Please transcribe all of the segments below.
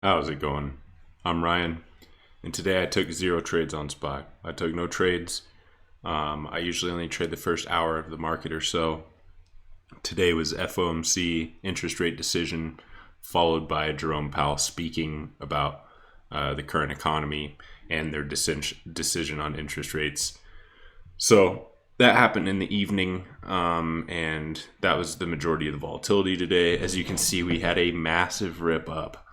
How's it going? I'm Ryan, and today I took 0 trades on SPY. I took no trades. I usually only trade the first hour of the market or so. Today was FOMC interest rate decision, followed by Jerome Powell speaking about the current economy and their decision on interest rates. So that happened in the evening, and that was the majority of the volatility today. As you can see, we had a massive rip up.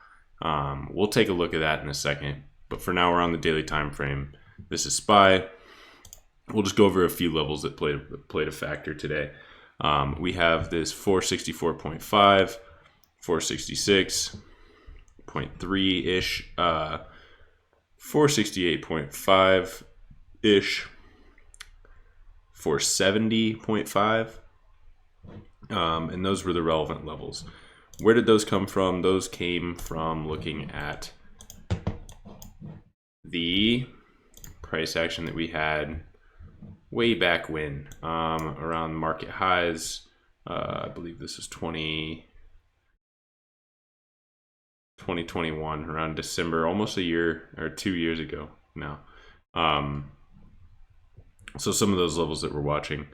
We'll take a look at that in a second, but for now we're on the daily time frame. This is SPY. We'll just go over a few levels that played a factor today. We have this 464.5, 466.3 ish, 468.5 ish, 470.5, and those were the relevant levels. Where did those come from? Those came from looking at the price action that we had way back when, around market highs. I believe this is 2021, around December, almost a year or 2 years ago now. So some of those levels that we're watching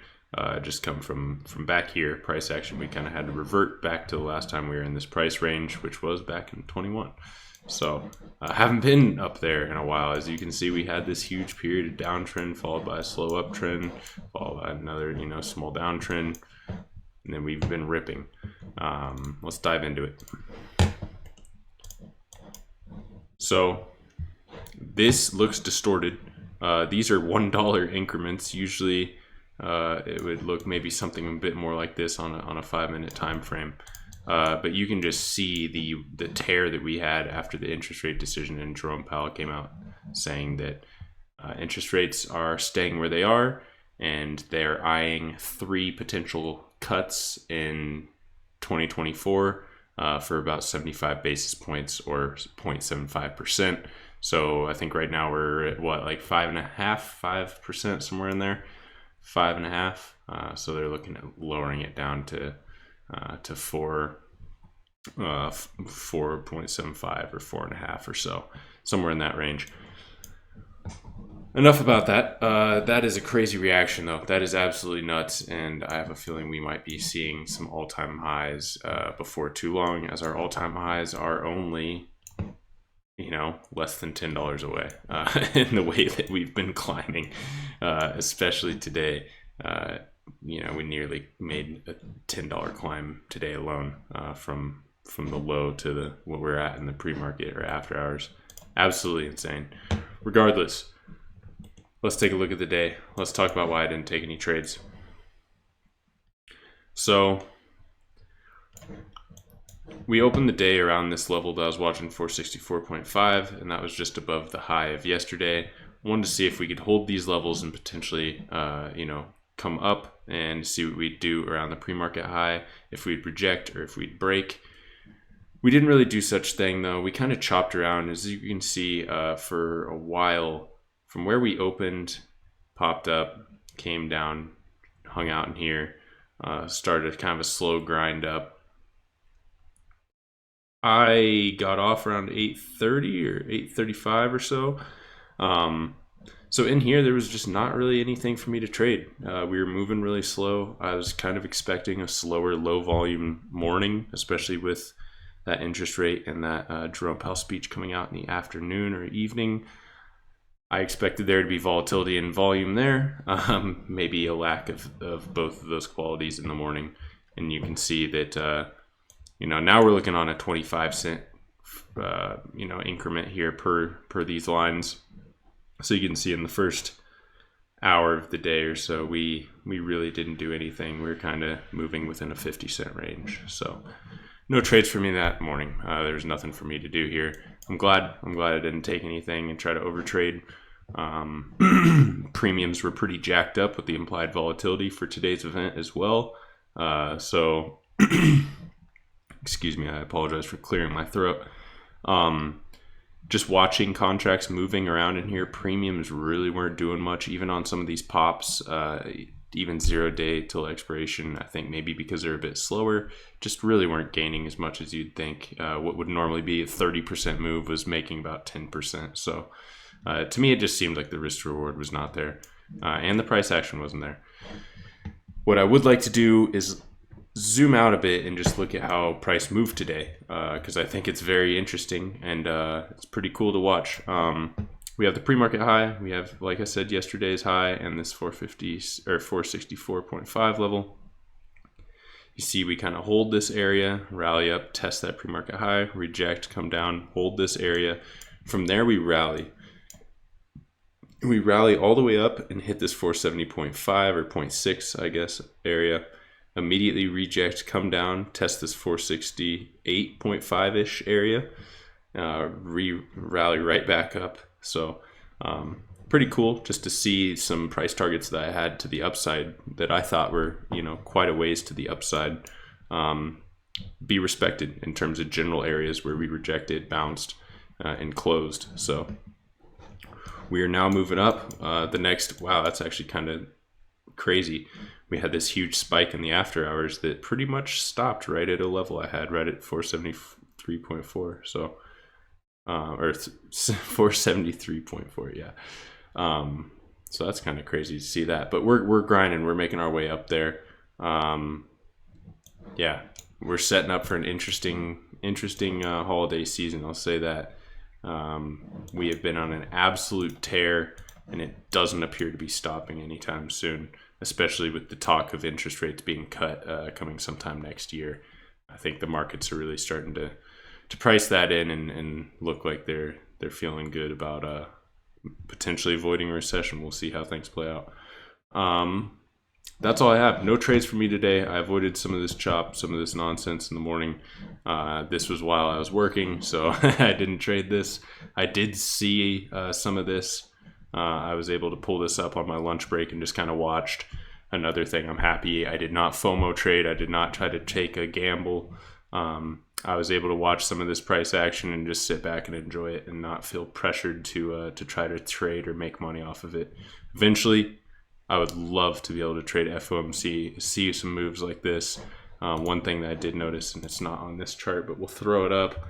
just come from back here. Price action, we kind of had to revert back to the last time we were in this price range, which was back in 21. So I haven't been up there in a while. As you can see, we had this huge period of downtrend followed by a slow uptrend, followed by another small downtrend, and then we've been ripping. Let's dive into it. So this looks distorted. These are $1 increments. Usually it would look maybe something a bit more like this on a 5-minute time frame. But you can just see the tear that we had after the interest rate decision, and Jerome Powell came out saying that interest rates are staying where they are, and they're eyeing 3 potential cuts in 2024 for about 75 basis points or 0.75%. So I think right now we're at like 5%, somewhere in there, 5.5. So they're looking at lowering it down to 4.75 or 4.5 or so, somewhere in that range. Enough about that. That is a crazy reaction, though. That is absolutely nuts, and I have a feeling we might be seeing some all-time highs before too long, as our all-time highs are only less than $10 away in the way that we've been climbing, especially today. We nearly made a $10 climb today alone, from the low to what we're at in the pre-market or after hours. Absolutely insane. Regardless, let's take a look at the day. Let's talk about why I didn't take any trades. So we opened the day around this level that I was watching, 464.5, and that was just above the high of yesterday. Wanted to see if we could hold these levels and potentially come up and see what we'd do around the pre-market high, if we'd reject or if we'd break. We didn't really do such thing, though. We kind of chopped around, as you can see, for a while. From where we opened, popped up, came down, hung out in here, started kind of a slow grind up. I got off around 8:30 or 8:35 or so. So in here, there was just not really anything for me to trade. We were moving really slow. I was kind of expecting a slower, low volume morning, especially with that interest rate and that Jerome Powell speech coming out in the afternoon or evening. I expected there to be volatility and volume there, maybe a lack of both of those qualities in the morning. And you can see that, now we're looking on a 25-cent, increment here per these lines. So you can see in the first hour of the day or so, we really didn't do anything. We were kind of moving within a 50-cent range. So no trades for me that morning. There's nothing for me to do here. I'm glad I didn't take anything and try to overtrade. Premiums were pretty jacked up with the implied volatility for today's event as well. So excuse me, I apologize for clearing my throat. Just watching contracts moving around in here, premiums really weren't doing much, even on some of these pops. even 0 day till expiration. I think maybe because they're a bit slower, just really weren't gaining as much as you'd think. What would normally be a 30% move was making about 10%. So to me, it just seemed like the risk reward was not there, and the price action wasn't there. What I would like to do is zoom out a bit and just look at how price moved today, because I think it's very interesting and it's pretty cool to watch. We have the pre-market high. We have, like I said, yesterday's high and this 450 or 464.5 level. You see we kind of hold this area, rally up, test that pre-market high, reject, come down, hold this area. From there we rally. We rally all the way up and hit this 470.5 or 0.6, I guess, area. Immediately reject, come down, test this 468.5-ish area, rally right back up. So pretty cool just to see some price targets that I had to the upside that I thought were, quite a ways to the upside, be respected in terms of general areas where we rejected, bounced, and closed. So we are now moving up. The next, wow, that's actually kind of crazy. We had this huge spike in the after hours that pretty much stopped right at a level I had, right at 473.4. So, or 473.4, yeah. So that's kind of crazy to see that, but we're grinding. We're making our way up there. Yeah, we're setting up for an interesting holiday season. I'll say that. We have been on an absolute tear, and it doesn't appear to be stopping anytime soon, especially with the talk of interest rates being cut coming sometime next year. I think the markets are really starting to price that in and look like they're feeling good about potentially avoiding a recession. We'll see how things play out. That's all I have. No trades for me today. I avoided some of this chop, some of this nonsense in the morning. This was while I was working, so I didn't trade this. I did see some of this. I was able to pull this up on my lunch break and just kind of watched. Another thing, I'm happy I did not FOMO trade. I did not try to take a gamble. I was able to watch some of this price action and just sit back and enjoy it and not feel pressured to try to trade or make money off of it. Eventually, I would love to be able to trade FOMC, see some moves like this. One thing that I did notice, and it's not on this chart, but we'll throw it up,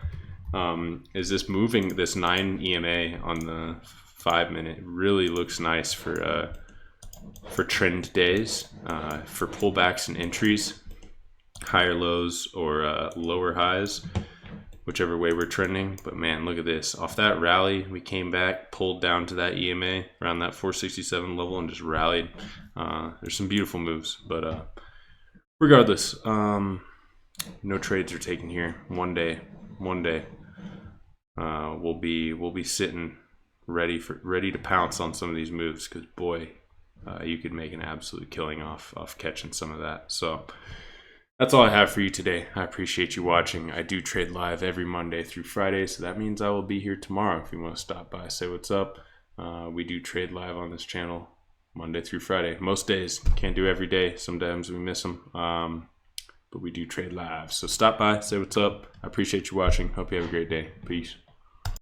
is this moving, this 9 EMA on the 5-minute really looks nice for trend days, for pullbacks and entries, higher lows or lower highs, whichever way we're trending. But man, look at this. Off that rally, we came back, pulled down to that EMA around that 467 level and just rallied. There's some beautiful moves, but regardless, no trades are taken here. One day, we'll be sitting ready to pounce on some of these moves, because boy, you could make an absolute killing off catching some of that. So that's all I have for you today. I appreciate you watching. I do trade live every Monday through Friday, so that means I will be here tomorrow. If you want to stop by, say what's up. We do trade live on this channel Monday through Friday. Most days, can't do every day. Sometimes we miss them, but we do trade live. So stop by, say what's up. I appreciate you watching. Hope you have a great day. Peace.